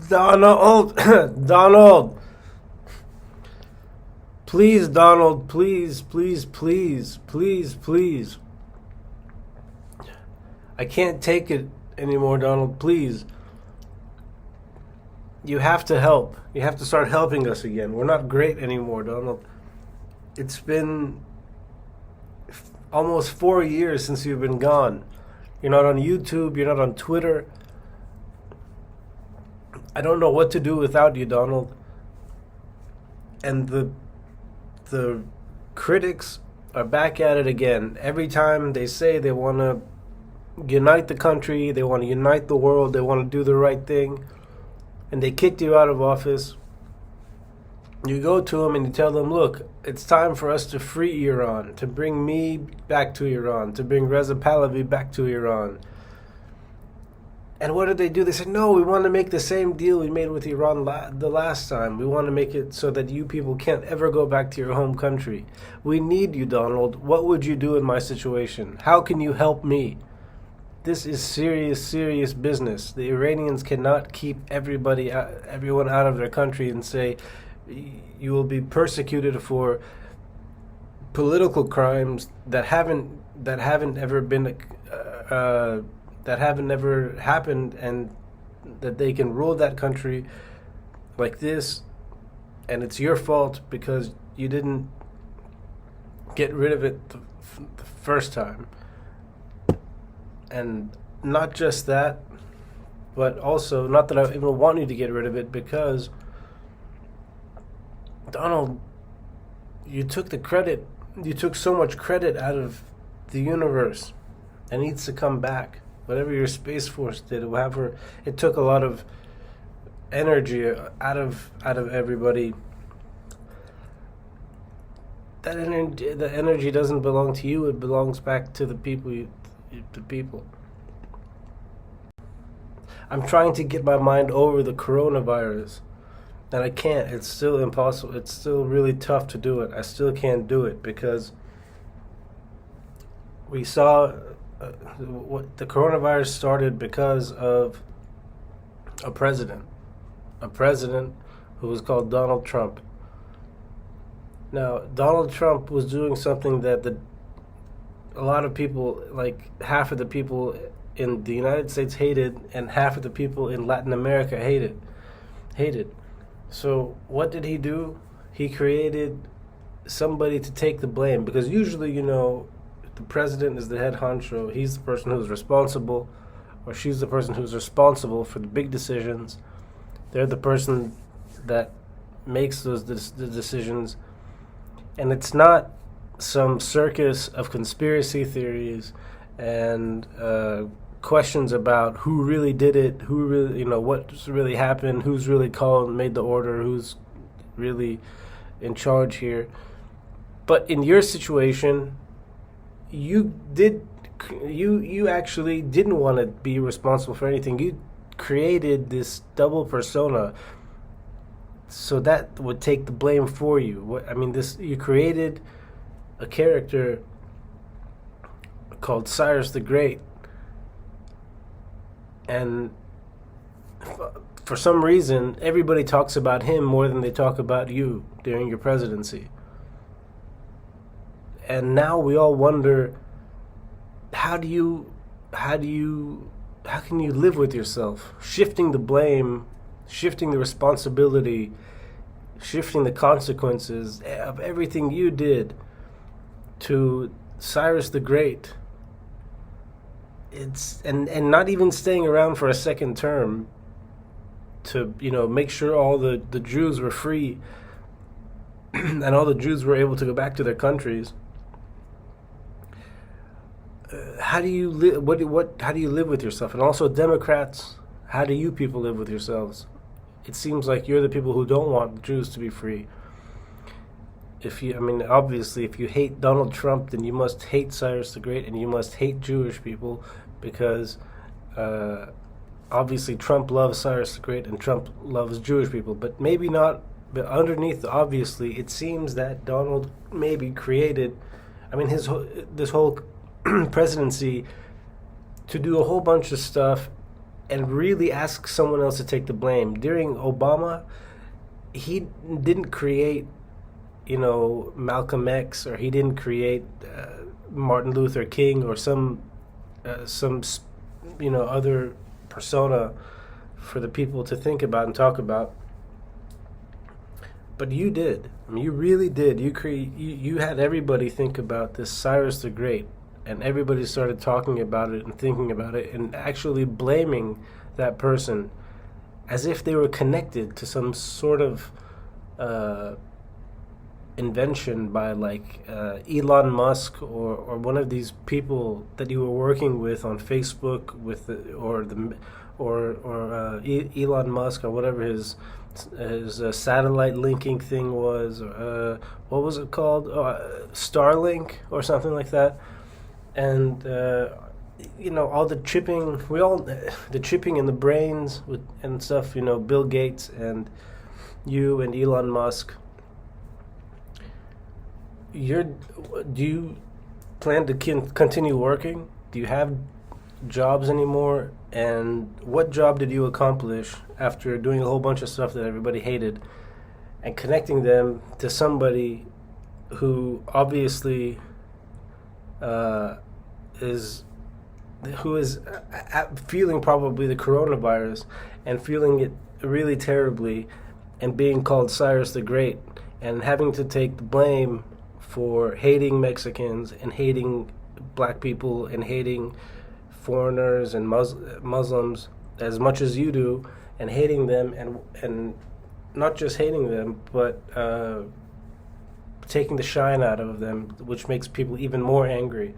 Donald, Donald, please, Donald, please, please, please, please, please. I can't take it anymore, Donald, please. You have to help. You have to start helping us again. We're not great anymore, Donald. It's been almost 4 years since you've been gone. You're not on YouTube, you're not on Twitter. I don't know what to do without you, Donald. And the critics are back at it again. Every time they say they want to unite the country, they want to unite the world, they want to do the right thing, and they kicked you out of office. You go to them and you tell them, look, it's time for us to free Iran, to bring me back to Iran, to bring Reza Pahlavi back to Iran. And what did they do? They said, no, we want to make the same deal we made with Iran the last time. We want to make it so that you people can't ever go back to your home country. We need you, Donald. What would you do in my situation? How can you help me? This is serious, serious business. The Iranians cannot keep everyone out of their country and say, you will be persecuted for political crimes that haven't ever been that haven't ever happened, and that they can rule that country like this, and it's your fault because you didn't get rid of it the first time. And not just that, but also, not that I even want you to get rid of it, because Donald, you took so much credit out of the universe. It needs to come back. Whatever your Space Force did, whatever, it took a lot of energy out of everybody. The energy doesn't belong to you. It belongs back to the people. The people. I'm trying to get my mind over the coronavirus, and I can't. It's still impossible. It's still really tough to do it. I still can't do it because we saw what the coronavirus started because of a president who was called Donald Trump. Now, Donald Trump was doing something that a lot of people, like half of the people in the United States hated, and half of the people in Latin America hated. So what did he do? He created somebody to take the blame, because usually, the president is the head honcho. He's the person who's responsible, or she's the person who's responsible for the big decisions. They're the person that makes the decisions. And it's not some circus of conspiracy theories and questions about who really did it, who really, what's really happened, who's really made the order, who's really in charge here. But in your situation, you actually didn't want to be responsible for anything. You created this double persona so that would take the blame for you. You created a character called Cyrus the Great, and for some reason everybody talks about him more than they talk about you during your presidency. And now we all wonder, how can you live with yourself, shifting the blame, shifting the responsibility, shifting the consequences of everything you did to Cyrus the Great. It's and not even staying around for a second term to make sure all the Jews were free and all the Jews were able to go back to their countries. How do you live? How do you live with yourself? And also, Democrats, how do you people live with yourselves? It seems like you're the people who don't want Jews to be free. Obviously, if you hate Donald Trump, then you must hate Cyrus the Great, and you must hate Jewish people, because obviously Trump loves Cyrus the Great and Trump loves Jewish people, but maybe not. But underneath, obviously, it seems that Donald maybe created, this whole presidency to do a whole bunch of stuff and really ask someone else to take the blame. During Obama, he didn't create, Malcolm X, or he didn't create Martin Luther King, or some other persona for the people to think about and talk about. But you did. I mean, you really did. You had everybody think about this Cyrus the Great, and everybody started talking about it and thinking about it and actually blaming that person as if they were connected to some sort of invention by Elon Musk, or one of these people that you were working with on Facebook Elon Musk, or whatever his satellite linking thing was. What was it called? Starlink or something like that. And all the chipping, the chipping in the brains and stuff. Bill Gates and you and Elon Musk. Do you plan to continue working? Do you have jobs anymore? And what job did you accomplish after doing a whole bunch of stuff that everybody hated, and connecting them to somebody who obviously is feeling probably the coronavirus and feeling it really terribly, and being called Cyrus the Great, and having to take the blame for hating Mexicans and hating black people and hating foreigners and Muslims as much as you do, and hating them, and not just hating them, but taking the shine out of them, which makes people even more angry.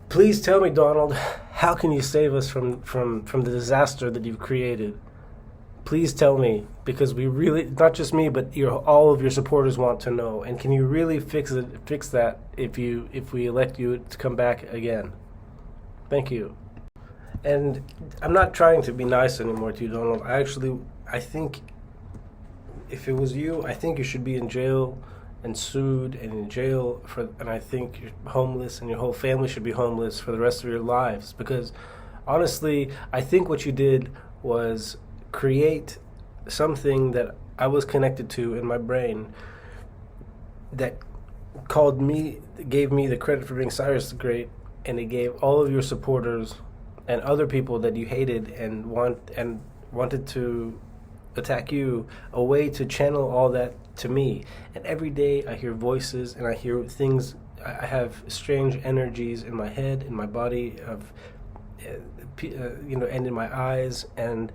Please tell me, Donald, how can you save us from the disaster that you've created? Please tell me, because we really, not just me, but all of your supporters want to know. And can you really fix that if we elect you to come back again? Thank you. And I'm not trying to be nice anymore to you, Donald. I think if it was you, I think you should be in jail and sued and in jail and I think you're homeless, and your whole family should be homeless for the rest of your lives. Because honestly, I think what you did was create something that I was connected to in my brain that gave me the credit for being Cyrus the Great, and it gave all of your supporters and other people that you hated and wanted to attack you a way to channel all that to me. And every day I hear voices and I hear things. I have strange energies in my head, in my body, and in my eyes, and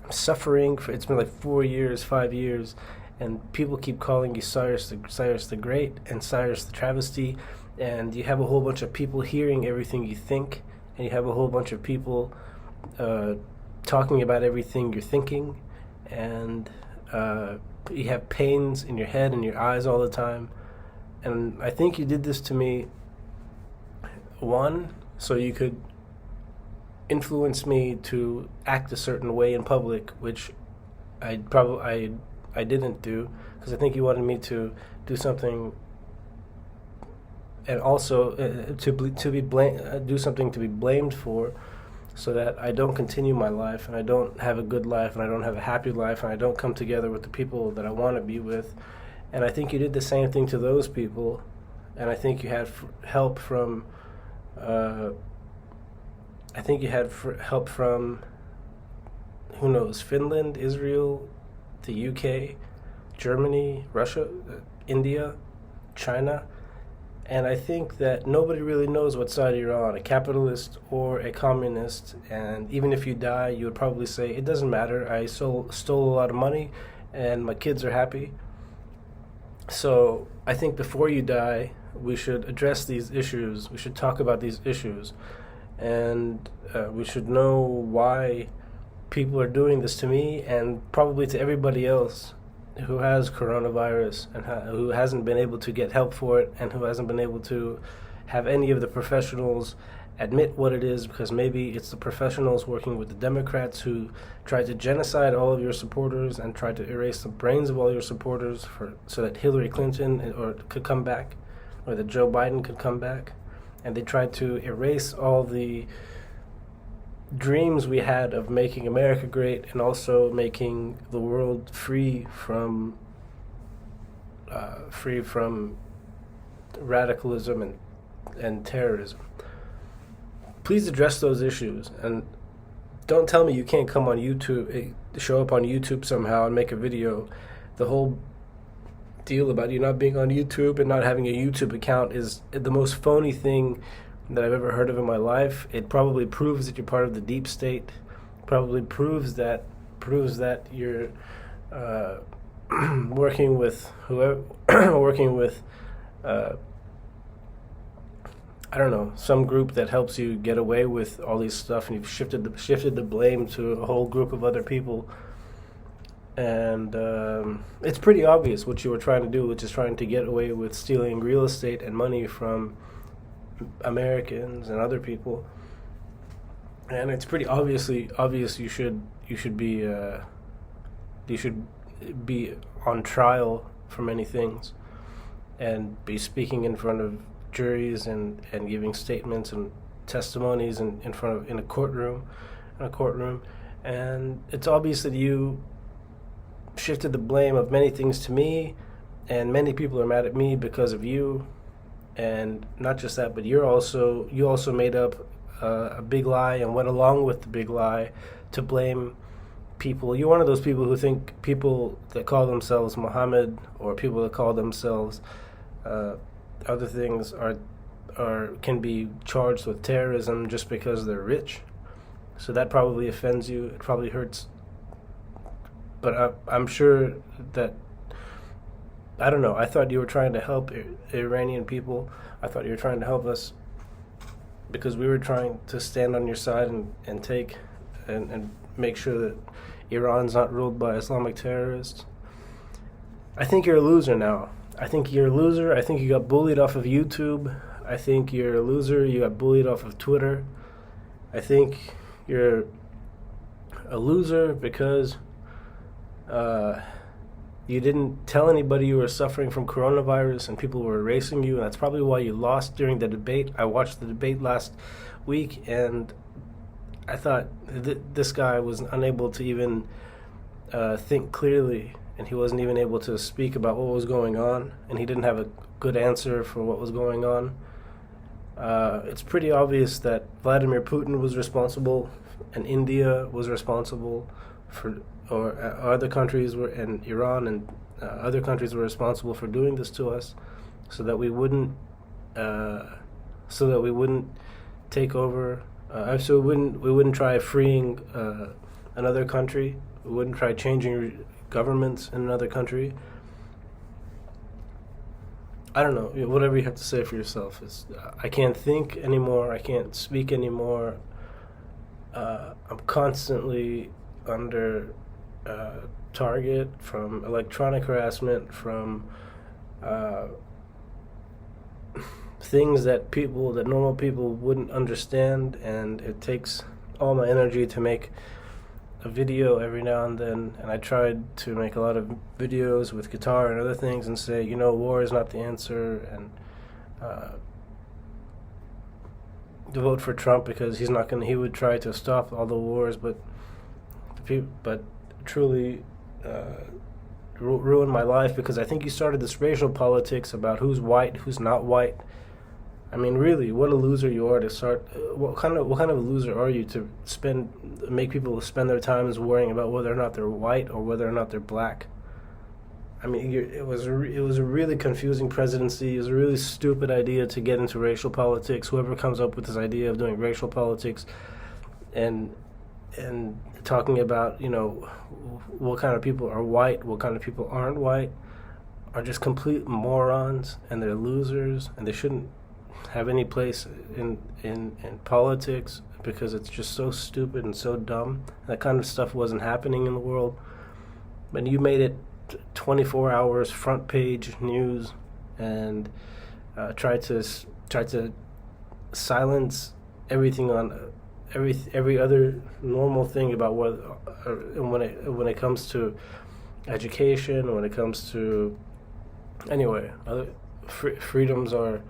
I'm suffering it's been like 4 years, 5 years, and people keep calling you Cyrus the Great and Cyrus the Travesty, and you have a whole bunch of people hearing everything you think, and you have a whole bunch of people talking about everything you're thinking, and you have pains in your head and your eyes all the time. And I think you did this to me, one, so you could influence me to act a certain way in public, which I didn't do, because I think you wanted me to do something, and also do something to be blamed for, so that I don't continue my life, and I don't have a good life, and I don't have a happy life, and I don't come together with the people that I want to be with. And I think you did the same thing to those people, and I think you had help from who knows, Finland, Israel, the UK, Germany, Russia, India, China. And I think that nobody really knows what side you're on, a capitalist or a communist. And even if you die, you would probably say, it doesn't matter, I stole a lot of money and my kids are happy. So I think before you die, we should address these issues. We should talk about these issues. And we should know why people are doing this to me, and probably to everybody else who has coronavirus and who hasn't been able to get help for it, and who hasn't been able to have any of the professionals admit what it is, because maybe it's the professionals working with the Democrats who tried to genocide all of your supporters and tried to erase the brains of all your supporters so that Hillary Clinton could come back, or that Joe Biden could come back. And they tried to erase all the dreams we had of making America great and also making the world free from radicalism and terrorism. Please address those issues, and don't tell me you can't come on YouTube, show up on YouTube somehow and make a video. The whole deal about you not being on YouTube and not having a YouTube account is the most phony thing that I've ever heard of in my life. It probably proves that you're part of the deep state. Probably proves that you're working with whoever, working with I don't know, some group that helps you get away with all these stuff, and you've shifted the blame to a whole group of other people. And it's pretty obvious what you were trying to do, which is trying to get away with stealing real estate and money from Americans and other people. And it's pretty obvious you should be on trial for many things, and be speaking in front of juries and giving statements and testimonies in a courtroom, and it's obvious that you shifted the blame of many things to me, and many people are mad at me because of you. And not just that, but you also made up a big lie and went along with the big lie to blame people. You're one of those people who think people that call themselves Muhammad or people that call themselves other things can be charged with terrorism just because they're rich. So that probably offends you. It probably hurts. But I'm sure that, I don't know, I thought you were trying to help Iranian people. I thought you were trying to help us because we were trying to stand on your side and take and make sure that Iran's not ruled by Islamic terrorists. I think you're a loser now. I think you're a loser. I think you got bullied off of YouTube. I think you're a loser. You got bullied off of Twitter. I think you're a loser because you didn't tell anybody you were suffering from coronavirus and people were erasing you, and that's probably why you lost during the debate. I watched the debate last week, and I thought this guy was unable to even think clearly, and he wasn't even able to speak about what was going on, and he didn't have a good answer for what was going on. It's pretty obvious that Vladimir Putin was responsible, and India was responsible for, or other countries were, and Iran and other countries were responsible for doing this to us, so that we wouldn't take over. So we wouldn't try freeing another country. We wouldn't try changing governments in another country. I don't know. Whatever you have to say for yourself. I can't think anymore. I can't speak anymore. I'm constantly under target from electronic harassment, from things that normal people wouldn't understand, and it takes all my energy to make a video every now and then. And I tried to make a lot of videos with guitar and other things and say, war is not the answer, and to vote for Trump because he would try to stop all the wars, but truly ruined my life, because I think you started this racial politics about who's white, who's not white. I mean, really, what a loser you are to start. What kind of a loser are you to make people spend their times worrying about whether or not they're white or whether or not they're black? I mean, it was a really confusing presidency. It was a really stupid idea to get into racial politics. Whoever comes up with this idea of doing racial politics and talking about, what kind of people are white, what kind of people aren't white, are just complete morons, and they're losers, and they shouldn't have any place in politics, because it's just so stupid and so dumb. That kind of stuff wasn't happening in the world. But you made it 24 hours front page news, and tried to silence everything on every other normal thing about when it comes to education, when it comes to other freedoms are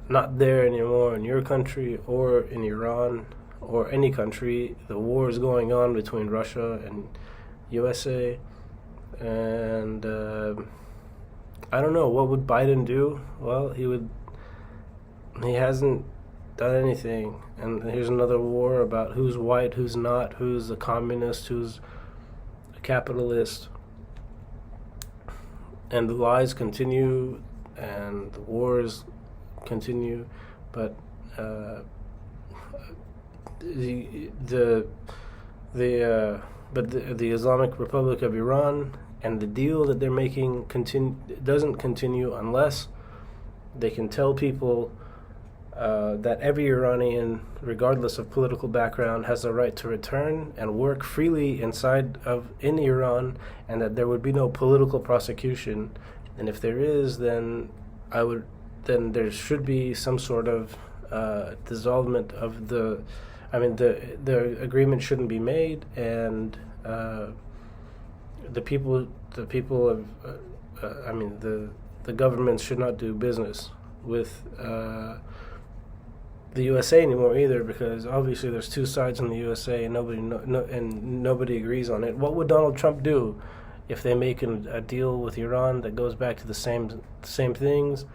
not there anymore in your country or in Iran. or any country. The war is going on between Russia and USA, and I don't know, what would Biden do? Well, he hasn't done anything, and here's another war about who's white, who's not, who's a communist, who's a capitalist, and the lies continue, and the wars continue, but the Islamic Republic of Iran and the deal that they're making doesn't continue unless they can tell people that every Iranian, regardless of political background, has the right to return and work freely in Iran, and that there would be no political prosecution. And if there is, then there should be some sort of dissolvement of the agreement shouldn't be made, and the governments should not do business with the USA anymore either, because obviously there's two sides in the USA and nobody agrees on it. What would Donald Trump do if they make a deal with Iran that goes back to the same things?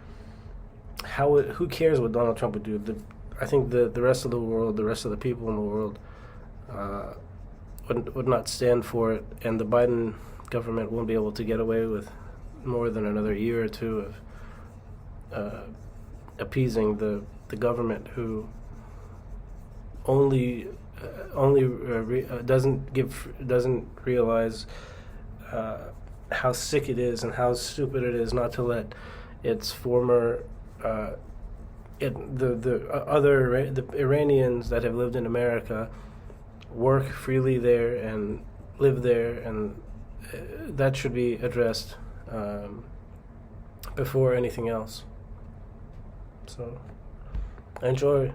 Who cares what Donald Trump would do? I think the rest of the world, the rest of the people in the world, would not stand for it, and the Biden government won't be able to get away with more than another year or two of appeasing the government, who doesn't realize how sick it is and how stupid it is not to let its former the Iranians that have lived in America work freely there and live there, and that should be addressed before anything else. So enjoy